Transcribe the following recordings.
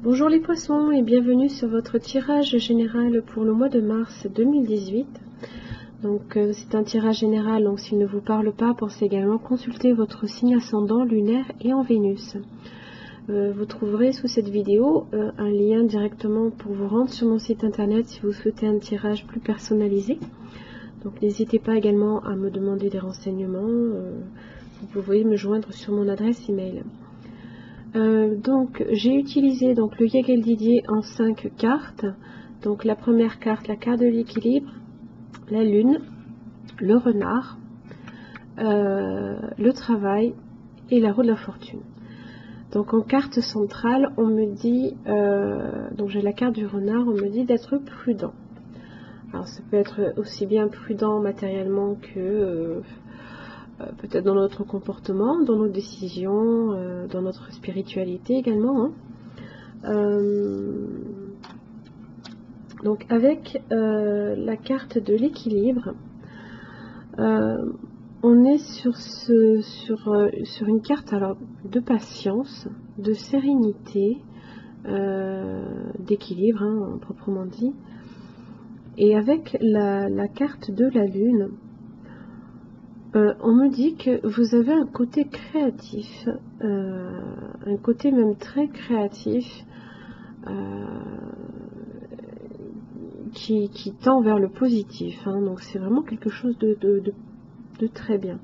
Bonjour les poissons et bienvenue sur votre tirage général pour le mois de mars 2018. Donc c'est un tirage général, donc s'il ne vous parle pas, pensez également consulter votre signe ascendant, lunaire et en Vénus. Vous trouverez sous cette vidéo un lien directement pour vous rendre sur mon site internet si vous souhaitez un tirage plus personnalisé. Donc n'hésitez pas également à me demander des renseignements, vous pouvez me joindre sur mon adresse email. Donc j'ai utilisé donc le Yegel Didier en 5 cartes. Donc la première carte, la carte de l'équilibre, la lune, le renard, le travail et la roue de la fortune. Donc en carte centrale, on me dit, donc j'ai la carte du renard, on me dit d'être prudent. Alors ça peut être aussi bien prudent matériellement que peut-être dans notre comportement, dans nos décisions, dans notre spiritualité également. Donc avec la carte de l'équilibre, on est sur une carte alors de patience, de sérénité, d'équilibre, proprement dit. Et avec la carte de la lune, on me dit que vous avez un côté créatif, un côté même très créatif, qui tend vers le positif. Donc c'est vraiment quelque chose de très bien.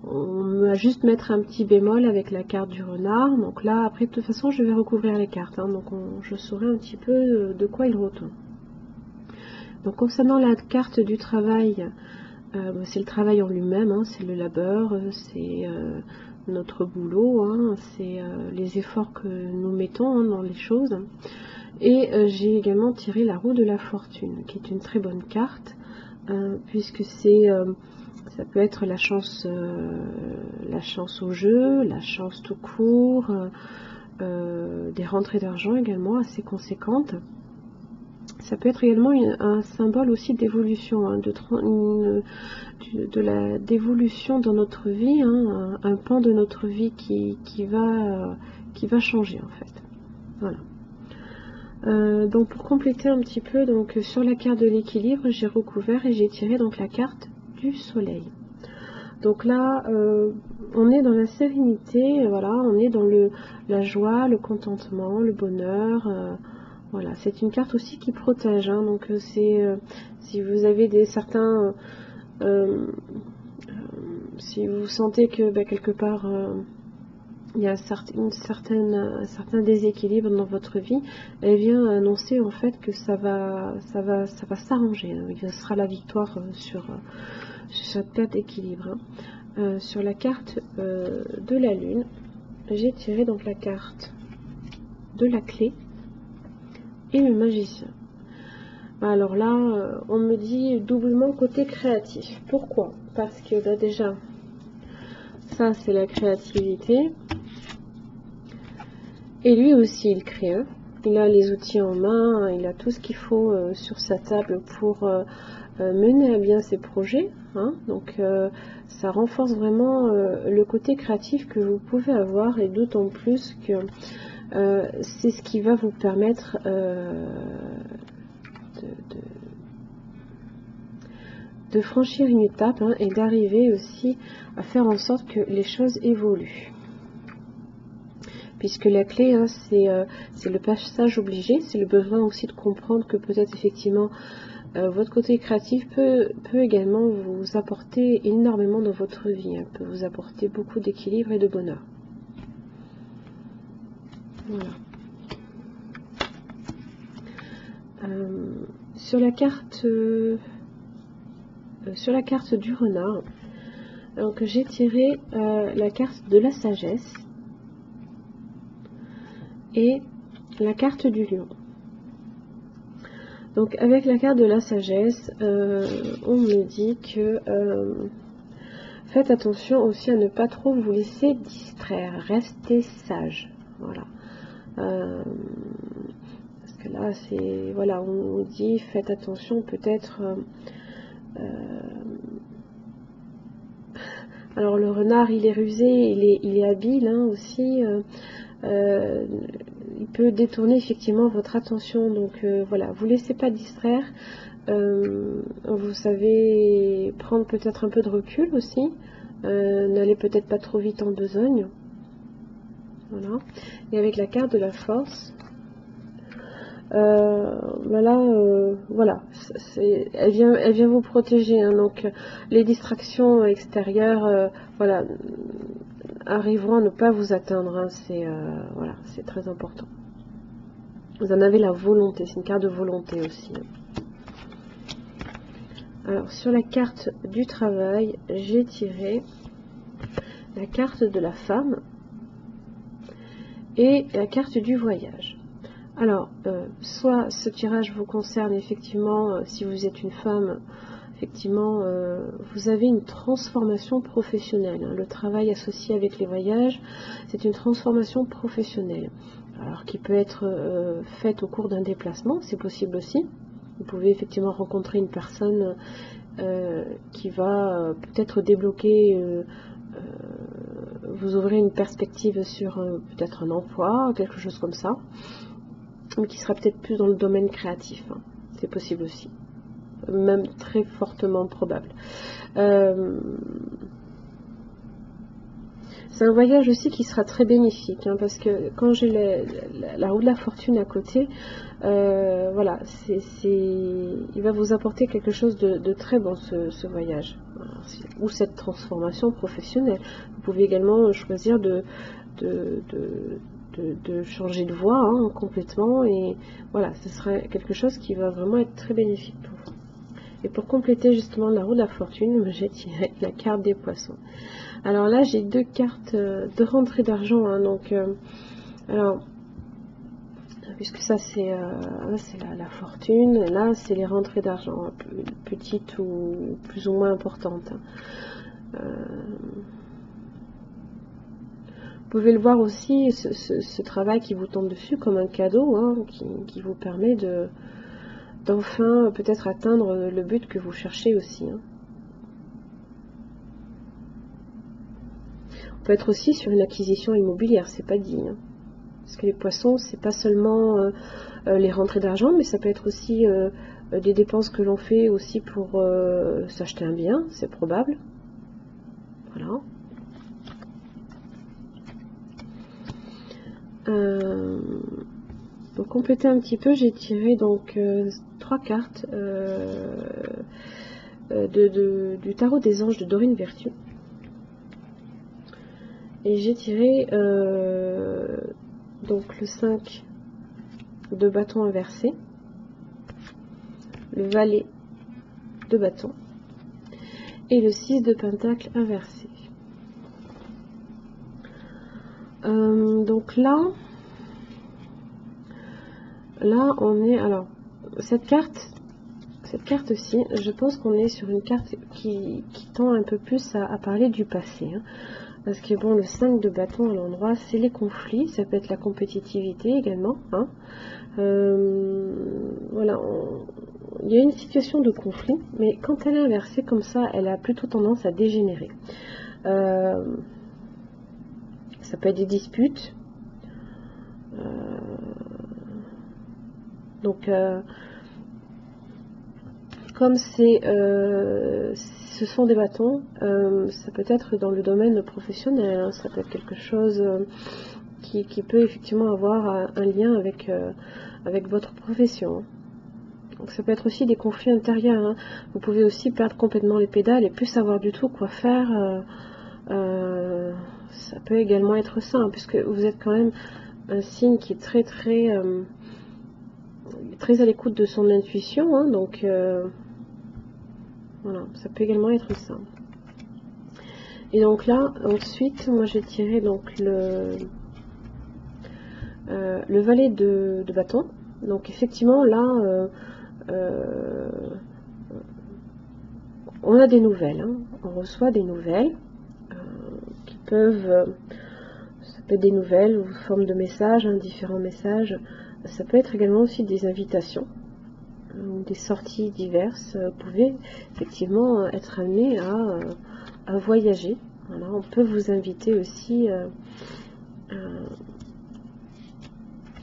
On va juste mettre un petit bémol avec la carte du renard. Donc là, après, de toute façon, je vais recouvrir les cartes. Donc je saurai un petit peu de quoi il retourne. Donc concernant la carte du travail, c'est le travail en lui-même, c'est le labeur, c'est notre boulot, c'est les efforts que nous mettons dans les choses. Et j'ai également tiré la roue de la fortune, qui est une très bonne carte, puisque ça peut être la chance au jeu, la chance tout court, des rentrées d'argent également assez conséquentes. Ça peut être également un symbole aussi d'évolution, d'évolution dans notre vie, un pan de notre vie qui va changer en fait. Voilà. Donc pour compléter un petit peu, donc sur la carte de l'équilibre, j'ai recouvert et j'ai tiré donc la carte du soleil. Donc là, on est dans la sérénité, voilà, on est dans la joie, le contentement, le bonheur. Voilà, c'est une carte aussi qui protège. Donc si vous avez si vous sentez que quelque part il y a un certain déséquilibre dans votre vie, elle vient annoncer en fait que ça va s'arranger. Il sera la victoire sur cette perte d'équilibre. Sur la carte de la lune, j'ai tiré donc la carte de la clé et le magicien. Alors là, on me dit doublement côté créatif. Pourquoi? Parce que déjà, ça c'est la créativité. Et lui aussi, il crée. Il a les outils en main, il a tout ce qu'il faut sur sa table pour mener à bien ses projets. Donc ça renforce vraiment le côté créatif que vous pouvez avoir, et d'autant plus que c'est ce qui va vous permettre de franchir une étape et d'arriver aussi à faire en sorte que les choses évoluent. Puisque la clé, c'est le passage obligé, c'est le besoin aussi de comprendre que peut-être effectivement votre côté créatif peut également vous apporter énormément dans votre vie, peut vous apporter beaucoup d'équilibre et de bonheur. Voilà. Sur la carte du renard, donc j'ai tiré la carte de la sagesse et la carte du lion. Donc avec la carte de la sagesse, on me dit que faites attention aussi à ne pas trop vous laisser distraire, restez sage. Voilà. Parce que là, voilà, on dit faites attention peut-être. Alors le renard, il est rusé, il est habile aussi. il peut détourner effectivement votre attention. Donc voilà, vous laissez pas distraire. Vous savez prendre peut-être un peu de recul aussi. N'allez peut-être pas trop vite en besogne. Voilà. Et avec la carte de la force, voilà, elle vient vous protéger. Hein, donc les distractions extérieures, voilà, arriveront à ne pas vous atteindre. Hein, voilà, c'est très important. Vous en avez la volonté, c'est une carte de volonté aussi. Alors sur la carte du travail, j'ai tiré la carte de la femme et la carte du voyage. Alors, soit ce tirage vous concerne effectivement, si vous êtes une femme, effectivement, vous avez une transformation professionnelle. Hein. Le travail associé avec les voyages, c'est une transformation professionnelle. Alors, qui peut être faite au cours d'un déplacement, c'est possible aussi. Vous pouvez effectivement rencontrer une personne qui va peut-être débloquer, vous ouvrir une perspective sur peut-être un emploi, quelque chose comme ça, mais qui sera peut-être plus dans le domaine créatif. Hein. C'est possible aussi. Même très fortement probable. C'est un voyage aussi qui sera très bénéfique, hein, parce que quand j'ai la roue de la fortune à côté, voilà, il va vous apporter quelque chose de très bon, ce voyage, ou cette transformation professionnelle. Vous pouvez également choisir de changer de voie, hein, complètement, et voilà, ce sera quelque chose qui va vraiment être très bénéfique pour vous. Et pour compléter justement la roue de la fortune, j'ai tiré la carte des poissons. Alors là, j'ai deux cartes de rentrée d'argent, hein, donc alors, puisque ça c'est la fortune, et là c'est les rentrées d'argent, petites ou plus ou moins importantes. Vous pouvez le voir aussi, ce travail qui vous tombe dessus comme un cadeau, hein, qui vous permet d'enfin peut-être atteindre le but que vous cherchez aussi. Hein. On peut être aussi sur une acquisition immobilière, c'est pas dit. Hein. Parce que les poissons, c'est pas seulement les rentrées d'argent, mais ça peut être aussi des dépenses que l'on fait aussi pour s'acheter un bien, c'est probable. Voilà. Pour compléter un petit peu, j'ai tiré donc 3 cartes du tarot des anges de Dorine Virtue. Et j'ai tiré donc le 5 de bâton inversé, le valet de bâton et le 6 de pentacle inversé. Donc là on est, alors cette carte-ci, je pense qu'on est sur une carte qui tend un peu plus à parler du passé, hein. Parce que bon, le 5 de bâton à l'endroit, c'est les conflits, ça peut être la compétitivité également, hein. Voilà, il y a une situation de conflit, mais quand elle est inversée comme ça, elle a plutôt tendance à dégénérer. Ça peut être des disputes. Donc, comme ce sont des bâtons, ça peut être dans le domaine professionnel, hein, ça peut être quelque chose qui peut effectivement avoir un lien avec votre profession. Donc ça peut être aussi des conflits intérieurs, hein. Vous pouvez aussi perdre complètement les pédales et plus savoir du tout quoi faire. Ça peut également être ça, hein, puisque vous êtes quand même un signe qui est très à l'écoute de son intuition, hein, donc voilà, ça peut également être ça. Et donc là, ensuite, moi j'ai tiré donc le valet de bâton. Donc effectivement là, on a des nouvelles, hein. On reçoit des nouvelles qui peuvent, ça peut être des nouvelles ou forme de messages, hein, différents messages. Ça peut être également aussi des invitations, des sorties diverses. Vous pouvez effectivement être amené à voyager. Voilà, on peut vous inviter aussi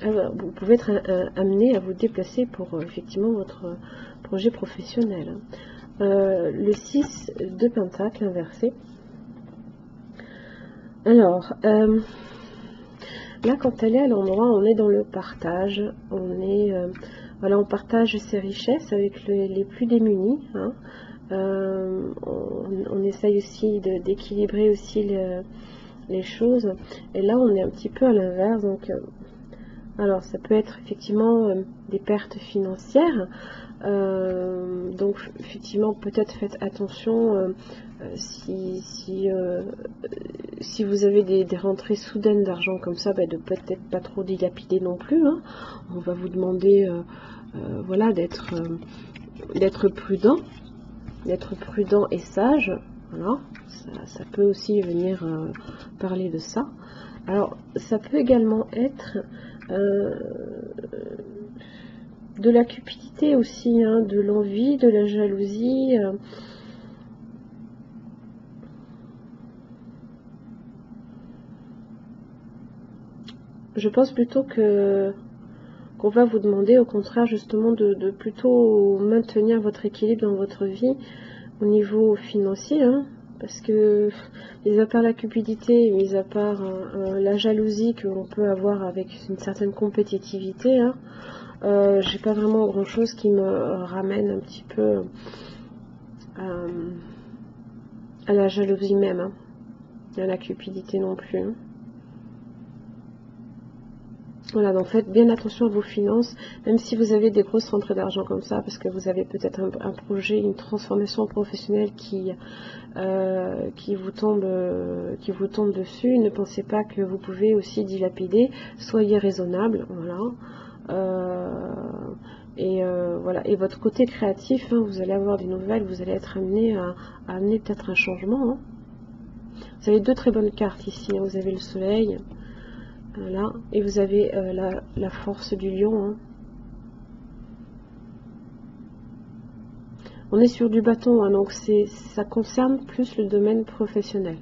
vous pouvez être amené à vous déplacer pour effectivement votre projet professionnel. Le 6 de Pentacle inversé. Alors, là, quand elle est à l'endroit, on est dans le partage. On est, voilà, on partage ses richesses avec les plus démunis. Hein. On essaye aussi d'équilibrer aussi les choses. Et là, on est un petit peu à l'inverse. Donc, alors, ça peut être effectivement des pertes financières. Donc, effectivement, peut-être faites attention si vous avez des rentrées soudaines d'argent comme ça, de peut-être pas trop dilapider non plus. Hein. On va vous demander voilà, d'être prudent et sage. Voilà. Ça peut aussi venir parler de ça. Alors, ça peut également être de la cupidité aussi, hein, de l'envie, de la jalousie. Je pense plutôt qu'on va vous demander au contraire justement de plutôt maintenir votre équilibre dans votre vie au niveau financier, hein, parce que mis à part la cupidité, mis à part la jalousie que l'on peut avoir avec une certaine compétitivité, hein, j'ai pas vraiment grand chose qui me ramène un petit peu à la jalousie même, hein, et à la cupidité non plus. Hein. Voilà, donc faites bien attention à vos finances, même si vous avez des grosses rentrées d'argent comme ça, parce que vous avez peut-être un projet, une transformation professionnelle qui vous tombe dessus. Ne pensez pas que vous pouvez aussi dilapider. Soyez raisonnable, voilà. Voilà. Et votre côté créatif, hein, vous allez avoir des nouvelles, vous allez être amené à amener peut-être un changement. Hein. Vous avez deux très bonnes cartes ici. Hein. Vous avez le soleil. Voilà, et vous avez la force du lion. Hein. On est sur du bâton, hein, donc ça concerne plus le domaine professionnel.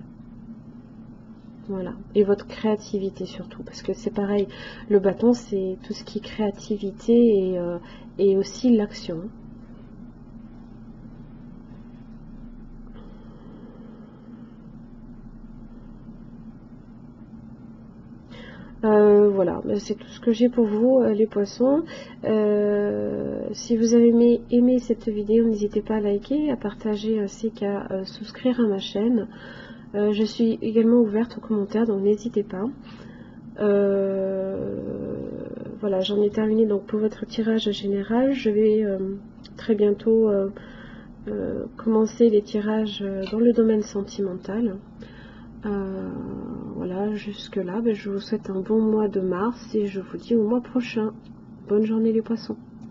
Voilà, et votre créativité surtout, parce que c'est pareil, le bâton c'est tout ce qui est créativité et aussi l'action. Voilà, c'est tout ce que j'ai pour vous, les poissons. Si vous avez aimé cette vidéo, n'hésitez pas à liker, à partager ainsi qu'à souscrire à ma chaîne. Je suis également ouverte aux commentaires, donc n'hésitez pas. Voilà, j'en ai terminé donc pour votre tirage général. Je vais très bientôt commencer les tirages dans le domaine sentimental. Voilà, jusque là, je vous souhaite un bon mois de mars et je vous dis au mois prochain. Bonne journée les poissons.